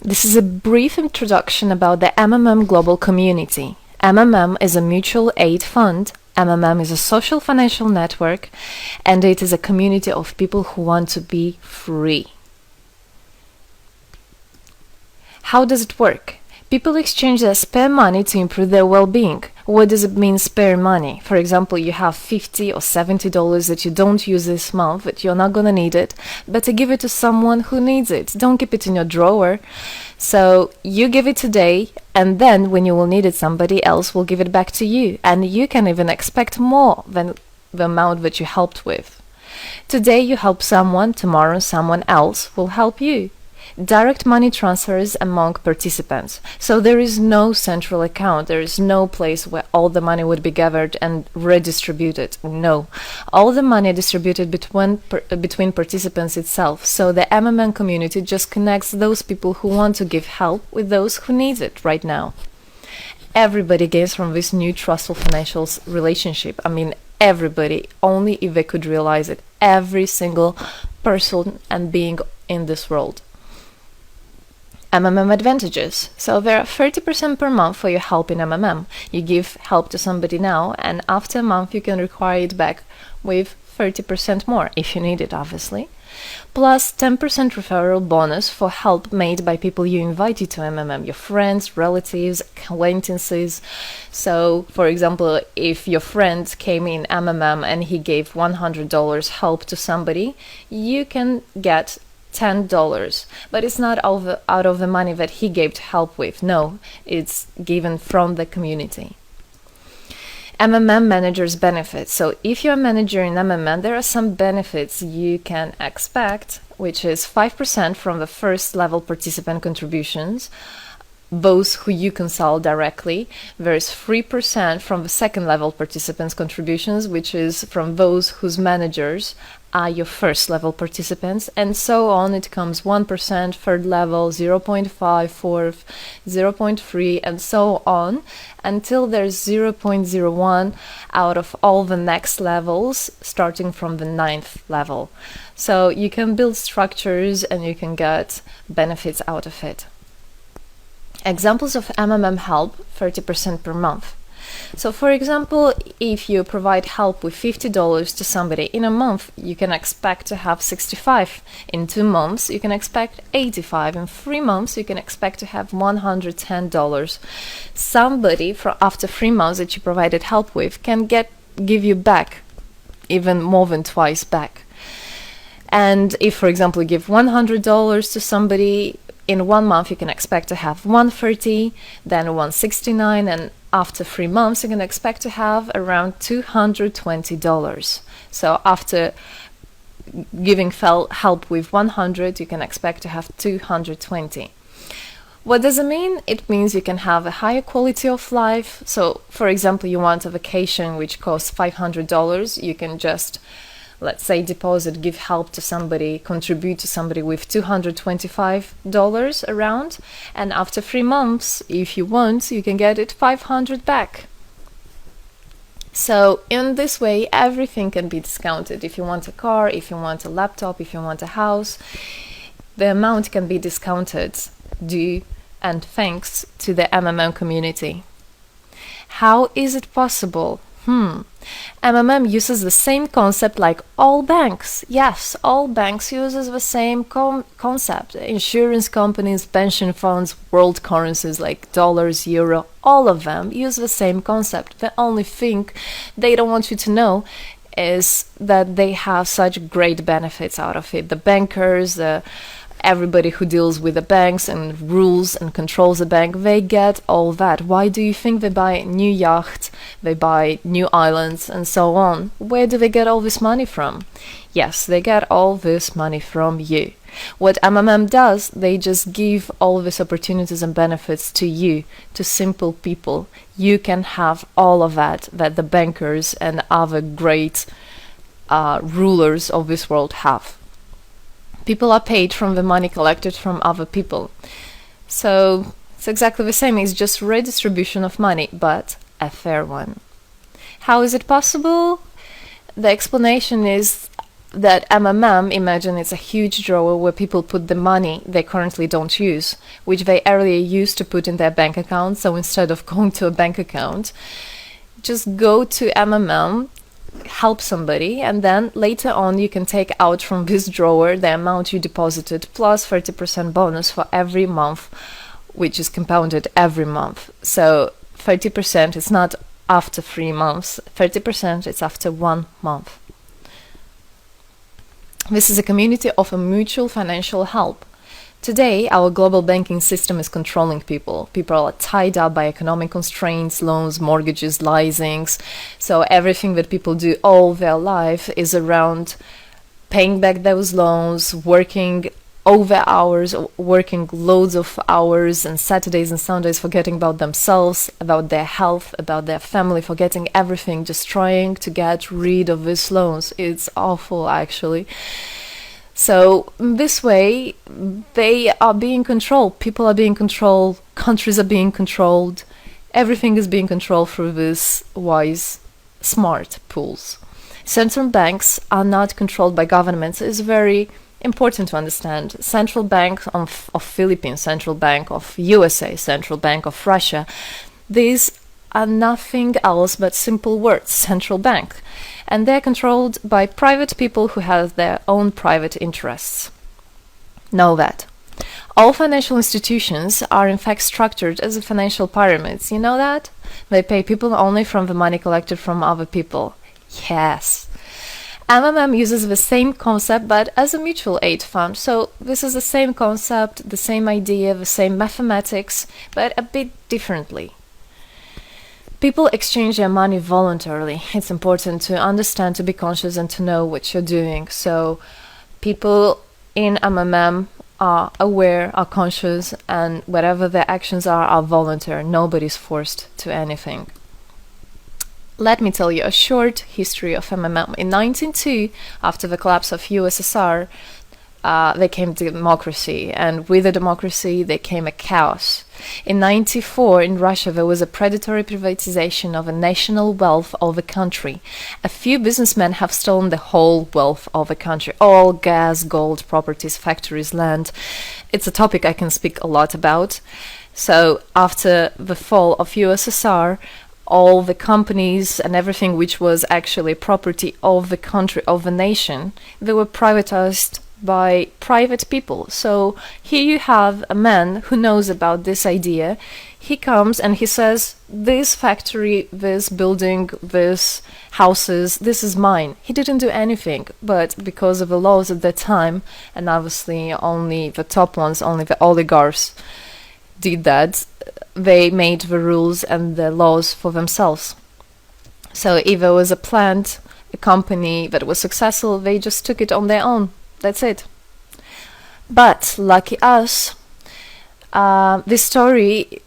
This is a brief introduction about the MMM global community. MMM is a mutual aid fund. MMM is a social financial network, and it is a community of people who want to be free. How does it work? People exchange their spare money to improve their well-being. What does it mean, spare money? For example, you have $50 or $70 that you don't use this month, but you're not gonna need it. Better give it to someone who needs it. Don't keep it in your drawer. So you give it today, and then when you will need it, somebody else will give it back to you. And you can even expect more than the amount that you helped with. Today you help someone, tomorrow someone else will help you. Direct money transfers among participants. So there is no central account. There is no place where all the money would be gathered and redistributed. No. All the money distributed between participants itself. So the MMM community just connects those people who want to give help with those who need it right now. Everybody gains from this new trustful financial relationship. I mean, everybody, only if they could realize it. Every single person and being in this world. MMM advantages. So there are 30% per month for your help in MMM. You give help to somebody now, and after a month you can require it back with 30% more, if you need it, obviously. Plus 10% referral bonus for help made by people you invited to MMM, your friends, relatives, acquaintances. So, for example, if your friend came in MMM and he gave $100 help to somebody, you can get $10, but it's not out of the money that he gave to help with. No, it's given from the community. MMM managers benefits. So if you're a manager in MMM, there are some benefits you can expect, which is 5% from the first level participant contributions, those who you consult directly. There's 3% from the second level participants contributions, which is from those whose managers are your first level participants, and so on. It comes 1%, third level, 0.5, fourth, 0.3, and so on, until there's 0.01 out of all the next levels, starting from the 9th level. So you can build structures and you can get benefits out of it. Examples of MMM help, 30% per month. So for example, if you provide help with $50 to somebody in a month, you can expect to have 65. In 2 months, you can expect 85. In 3 months, you can expect to have $110. Somebody after 3 months that you provided help with can give you back even more than twice back. And if, for example, you give $100 to somebody, in 1 month you can expect to have $130, then $169, and after 3 months you can expect to have around $220. So after giving help with 100, you can expect to have 220. What does it mean? It means you can have a higher quality of life. So for example, you want a vacation which costs $500, you can just, let's say, deposit, give help to somebody, contribute to somebody with $225 around, and after 3 months, if you want, you can get it $500 back. So in this way, everything can be discounted. If you want a car, if you want a laptop, if you want a house, the amount can be discounted due and thanks to the MMM community. How is it possible? MMM uses the same concept like all banks. Yes, all banks uses the same concept. Insurance companies, pension funds, world currencies like dollars, euro, all of them use the same concept. The only thing they don't want you to know is that they have such great benefits out of it. The bankers, everybody who deals with the banks and rules and controls the bank, they get all that. Why do you think they buy new yachts, they buy new islands, and so on? Where do they get all this money from? Yes, they get all this money from you. What MMM does, they just give all these opportunities and benefits to you, to simple people. You can have all of that the bankers and other great rulers of this world have. People are paid from the money collected from other people. So it's exactly the same. It's just redistribution of money, but a fair one. How is it possible? The explanation is that MMM, imagine it's a huge drawer where people put the money they currently don't use, which they earlier used to put in their bank account. So instead of going to a bank account, just go to MMM, help somebody, and then later on you can take out from this drawer the amount you deposited plus 30% bonus for every month, which is compounded every month. So 30% is not after 3 months, 30% is after 1 month. This is a community of a mutual financial help. Today, our global banking system is controlling people. People are tied up by economic constraints, loans, mortgages, leasings. So everything that people do all their life is around paying back those loans, working over hours, working loads of hours and Saturdays and Sundays, forgetting about themselves, about their health, about their family, forgetting everything, just trying to get rid of these loans. It's awful, actually. So this way, they are being controlled. People are being controlled. Countries are being controlled. Everything is being controlled through these wise, smart pools. Central banks are not controlled by governments. It's very important to understand. Central Bank of Philippines, Central Bank of USA, Central Bank of Russia. These are nothing else but simple words, central bank. And they're controlled by private people who have their own private interests. Know that. All financial institutions are in fact structured as financial pyramids. You know that? They pay people only from the money collected from other people. Yes. MMM uses the same concept but as a mutual aid fund. So this is the same concept, the same idea, the same mathematics, but a bit differently. People exchange their money voluntarily. It's important to understand, to be conscious and to know what you're doing. So people in MMM are aware, are conscious, and whatever their actions are voluntary. Nobody's forced to anything. Let me tell you a short history of MMM. In 1902, after the collapse of USSR, there came democracy, and with the democracy there came a chaos. In 1994, in Russia, there was a predatory privatization of a national wealth of the country. A few businessmen have stolen the whole wealth of the country, all gas, gold, properties, factories, land. It's a topic I can speak a lot about. So after the fall of USSR, all the companies and everything which was actually property of the country, of the nation, they were privatized by private people. So here you have a man who knows about this idea. He comes and he says, this factory, this building, this houses, this is mine. He didn't do anything, but because of the laws at that time, and obviously only the top ones, only the oligarchs did that, they made the rules and the laws for themselves. So if there was a plant, a company that was successful, they just took it on their own. That's it. But lucky us, this story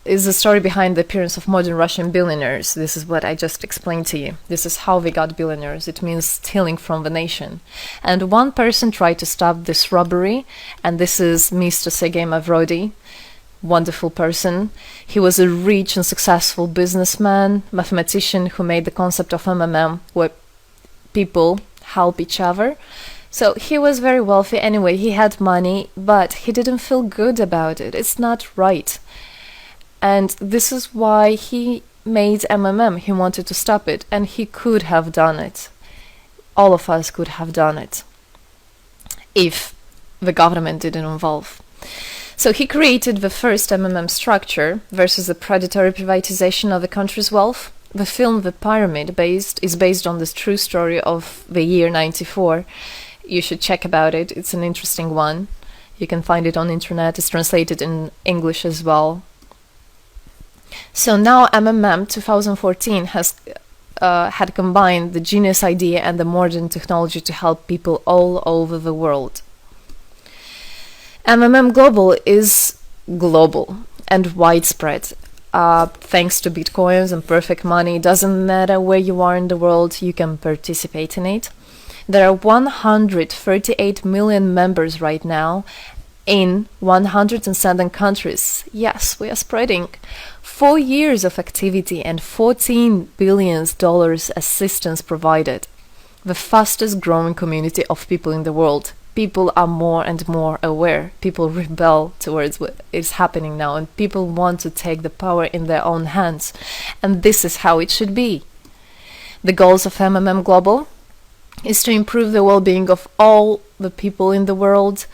is the story behind the appearance of modern Russian billionaires. This is what I just explained to you. This is how they got billionaires. It means stealing from the nation. And one person tried to stop this robbery, and this is Mr. Sergei Mavrodi. Wonderful person. He was a rich and successful businessman, mathematician who made the concept of MMM, where people help each other. So he was very wealthy anyway, he had money, but he didn't feel good about it. It's not right. And this is why he made MMM. He wanted to stop it, and he could have done it. All of us could have done it if the government didn't involve. So he created the first MMM structure versus the predatory privatization of the country's wealth. The film The Pyramid is based on this true story of the year 94. You should check about it. It's an interesting one. You can find it on the internet. It's translated in English as well. So now MMM 2014 has had combined the genius idea and the modern technology to help people all over the world. MMM Global is global and widespread. Thanks to Bitcoins and perfect money, doesn't matter where you are in the world, you can participate in it. There are 138 million members right now in 107 countries. Yes, we are spreading. 4 years of activity and $14 billion assistance provided. the fastest growing community of people in the world. People are more and more aware. People rebel towards what is happening now, and people want to take the power in their own hands. And this is how it should be. The goals of MMM Global is to improve the well-being of all the people in the world,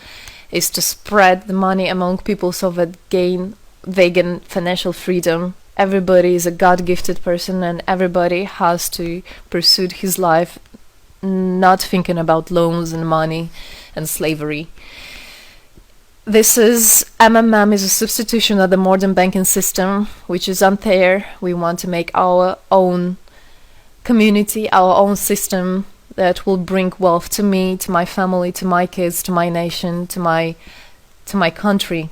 is to spread the money among people so that they gain financial freedom. Everybody is a God-gifted person, and everybody has to pursue his life not thinking about loans and money and slavery. This is MMM is a substitution of the modern banking system, which is unfair. We want to make our own community, our own system that will bring wealth to me, to my family, to my kids, to my nation, to my country.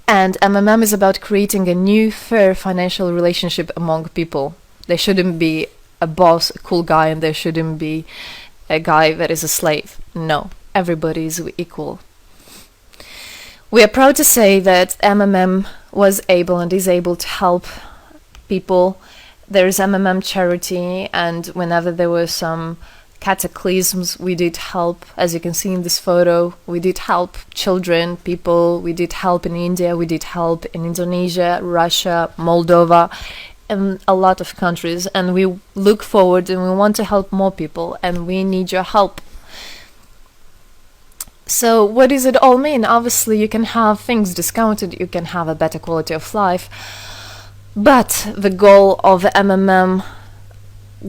And MMM is about creating a new, fair financial relationship among people. There shouldn't be a boss, a cool guy, and there shouldn't be a guy that is a slave. No, everybody is equal. We are proud to say that MMM was able and is able to help people. There is MMM charity, and whenever there were some cataclysms, we did help. As you can see in this photo, we did help children, people. We did help in India, we did help in Indonesia, Russia, Moldova, and a lot of countries. And we look forward and we want to help more people, and we need your help. So what does it all mean? Obviously, you can have things discounted, you can have a better quality of life. But the goal of the MMM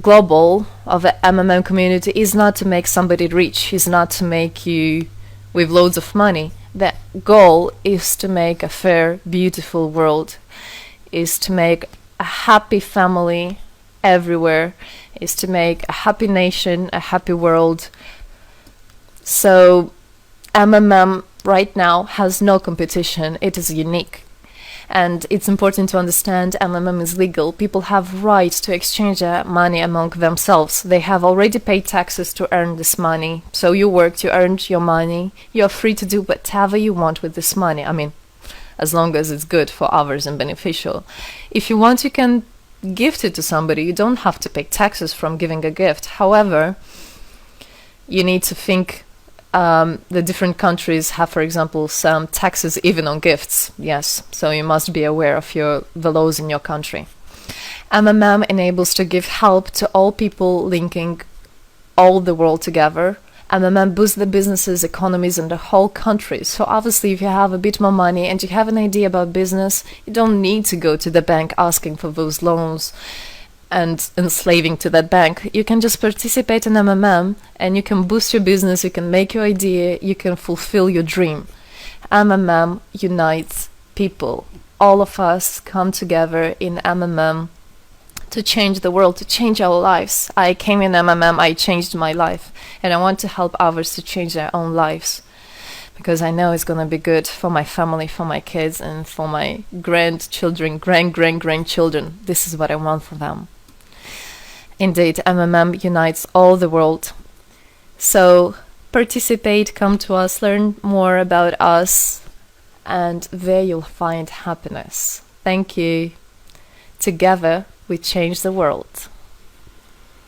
Global, of the MMM community, is not to make somebody rich, is not to make you with loads of money. The goal is to make a fair, beautiful world, is to make a happy family everywhere, is to make a happy nation, a happy world. So MMM right now has no competition, it is unique. And it's important to understand MMM is legal. People have rights to exchange their money among themselves. They have already paid taxes to earn this money. So you worked, you earned your money. You're free to do whatever you want with this money. I mean, as long as it's good for others and beneficial. If you want, you can gift it to somebody. You don't have to pay taxes from giving a gift. However, you need to think the different countries have, for example, some taxes even on gifts. Yes, so you must be aware of the laws in your country. MMM enables to give help to all people, linking all the world together. MMM boosts the businesses, economies, and the whole country. So obviously, if you have a bit more money and you have an idea about business, you don't need to go to the bank asking for those loans and enslaving to that bank. You can just participate in MMM and you can boost your business, you can make your idea, you can fulfill your dream. MMM unites people. All of us come together in MMM to change the world, to change our lives. I came in MMM, I changed my life, and I want to help others to change their own lives, because I know it's going to be good for my family, for my kids, and for my grandchildren, grandchildren. This is what I want for them. Indeed, MMM unites all the world. So participate, come to us, learn more about us, and there you'll find happiness. Thank you. Together, we change the world.